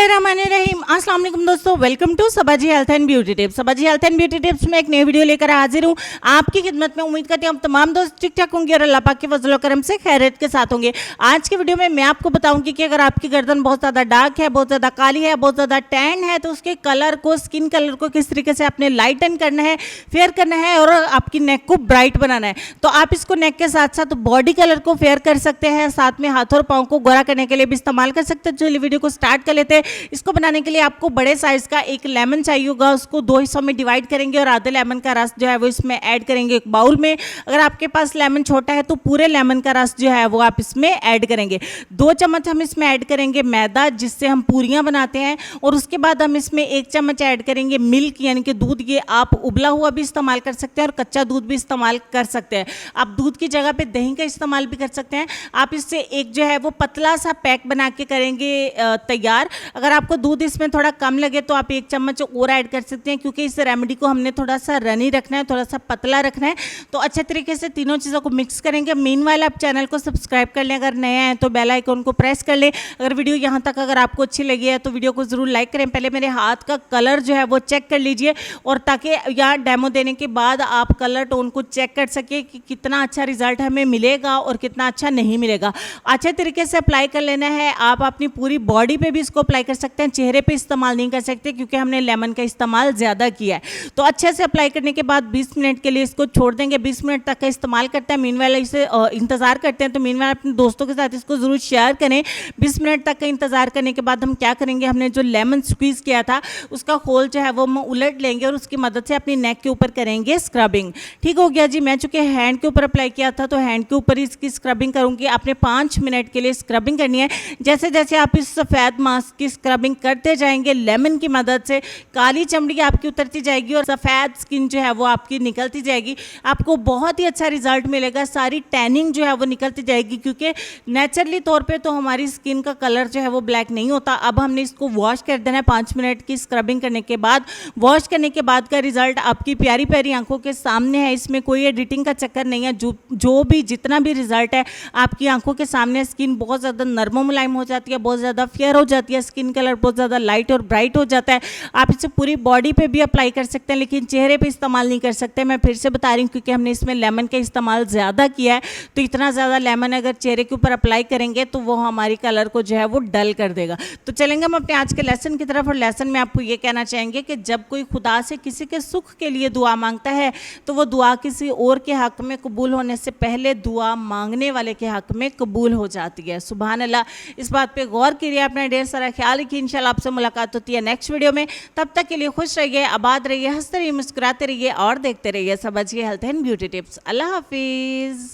बिस्मिल्लाहिर्रहमानिर्रहीम। अस्सलाम वालेकुम दोस्तों, welcome to Sabaji health and beauty tips. Sabaji health and beauty tips में एक नई वीडियो लेकर हाजिर हूँ आपकी खिदमत में। उम्मीद करती हूँ आप तमाम दोस्त ठीक ठाक होंगे और अल्लाह पाक के फजल व करम से खैरियत के साथ होंगे। आज की वीडियो में मैं आपको बताऊंगी कि अगर आपकी गर्दन बहुत ज़्यादा डार्क है, बहुत ज़्यादा काली है, बहुत ज़्यादा टैन है, तो उसके कलर को, स्किन कलर को किस तरीके से आपने लाइटन करना है, फेयर करना है और आपकी नेक को ब्राइट बनाना है। तो आप इसको नेक के साथ साथ बॉडी कलर को फेयर कर सकते हैं, साथ में हाथों और पाँव को गोरा करने के लिए भी इस्तेमाल कर सकते हैं। चलिए वीडियो को स्टार्ट कर लेते हैं। इसको बनाने के लिए आपको बड़े साइज का एक लेमन चाहिए होगा। उसको दो हिस्सों में डिवाइड करेंगे और आधे लेमन का रस जो है वो इसमें ऐड करेंगे एक बाउल में। अगर आपके पास लेमन छोटा है तो पूरे लेमन का रस जो है वो आप इसमें ऐड करेंगे। 2 चम्मच हम इसमें ऐड करेंगे मैदा, जिससे हम पूरियां बनाते हैं, और उसके बाद हम इसमें 1 चम्मच ऐड करेंगे मिल्क यानी कि दूध। ये आप उबला हुआ भी इस्तेमाल कर सकते हैं और कच्चा दूध भी इस्तेमाल कर सकते हैं। आप दूध की जगह पे दही का इस्तेमाल भी कर सकते हैं। आप इससे एक जो है वो पतला सा पैक बना के करेंगे तैयार। अगर आपको दूध इसमें थोड़ा कम लगे तो आप 1 चम्मच और ऐड कर सकते हैं, क्योंकि इस रेमेडी को हमने थोड़ा सा रनी रखना है, थोड़ा सा पतला रखना है। तो अच्छे तरीके से तीनों चीज़ों को मिक्स करेंगे। मीनवाइल आप चैनल को सब्सक्राइब कर लें, अगर नए हैं तो बेल आइकन को प्रेस कर लें। अगर वीडियो यहाँ तक अगर आपको अच्छी लगी है तो वीडियो को ज़रूर लाइक करें। पहले मेरे हाथ का कलर जो है वो चेक कर लीजिए, और ताकि यहाँ डेमो देने के बाद आप कलर टोन को चेक कर सके कि कितना अच्छा रिजल्ट हमें मिलेगा और कितना अच्छा नहीं मिलेगा। अच्छे तरीके से अप्लाई कर लेना है। आप अपनी पूरी बॉडी पे भी इसको अप्लाई कर सकते हैं, चेहरे पे इस्तेमाल नहीं कर सकते क्योंकि हमने लेमन का इस्तेमाल ज़्यादा किया है। तो अच्छे से अप्लाई करने के बाद 20 मिनट के लिए इसको छोड़ देंगे। 20 मिनट तक का इस्तेमाल करते हैं, मीनवाइल इसे इंतज़ार करते हैं। तो मीनवाइल अपने दोस्तों के साथ इसको ज़रूर शेयर करें। 20 मिनट तक का इंतज़ार करने के बाद हम क्या करेंगे, हमने जो लेमन स्क्वीज़ किया था उसका होल जो है वो हम उलट लेंगे और उसकी मदद से अपनी नेक के ऊपर करेंगे स्क्रबिंग। ठीक हो गया जी। मैं चूँकि हैंड के ऊपर अप्लाई किया था तो हैंड के ऊपर इसकी स्क्रबिंग करूँगी। आपने 5 मिनट के लिए स्क्रबिंग करनी है। जैसे जैसे आप इस सफ़ेद मास्क की स्क्रबिंग करते जाएंगे लेमन की मदद से, काली चमड़ी आपकी उतरती जाएगी और सफ़ेद स्किन जो है वो आपकी निकलती जाएगी। आपको बहुत ही अच्छा रिजल्ट मिलेगा। सारी टैनिंग जो है वो निकलती जाएगी, क्योंकि नेचुरली तौर पे तो हमारी स्किन का कलर जो है वो ब्लैक नहीं होता। अब हमने इसको वॉश कर देना है 5 मिनट की स्क्रबिंग करने के बाद। वॉश करने के बाद का रिजल्ट आपकी प्यारी प्यारी आंखों के सामने है। इसमें कोई एडिटिंग का चक्कर नहीं है। जो भी जितना भी रिजल्ट है आपकी आंखों के सामने। स्किन बहुत ज़्यादा नरम मुलायम हो जाती है, बहुत ज़्यादा फेयर हो जाती है, स्किन कलर बहुत ज़्यादा लाइट और ब्राइट हो जाता है। आप इसे पूरी बॉडी पे भी अप्लाई कर सकते हैं, लेकिन चेहरे पे इस्तेमाल नहीं कर सकते। मैं फिर से बता रही हूँ, क्योंकि हमने इसमें लेमन का इस्तेमाल ज़्यादा किया है। तो इतना ज़्यादा लेमन अगर चेहरे के ऊपर अप्लाई करेंगे तो वो हमारी कलर को जो है वो डल कर देगा। तो चलेंगे हम अपने आज के लेसन की तरफ। और लेसन में आपको ये कहना चाहेंगे कि जब कोई खुदा से किसी के सुख के लिए दुआ मांगता है तो वो दुआ किसी और के हक़ में कबूल होने से पहले दुआ मांगने वाले के हक़ में कबूल हो जाती है। सुभान अल्लाह। इस बात पे गौर कीजिए, अपना ढेर सारा ख्याल रखिए। इंशाल्लाह आपसे मुलाकात होती है नेक्स्ट वीडियो में। तब तक के लिए खुश रहिए, आबाद रहिए, हंसते रहिए, मुस्कुराते रहिए और देखते रहिए सबाजी हेल्थ एंड ब्यूटी टिप्स। अल्लाह हाफिज़।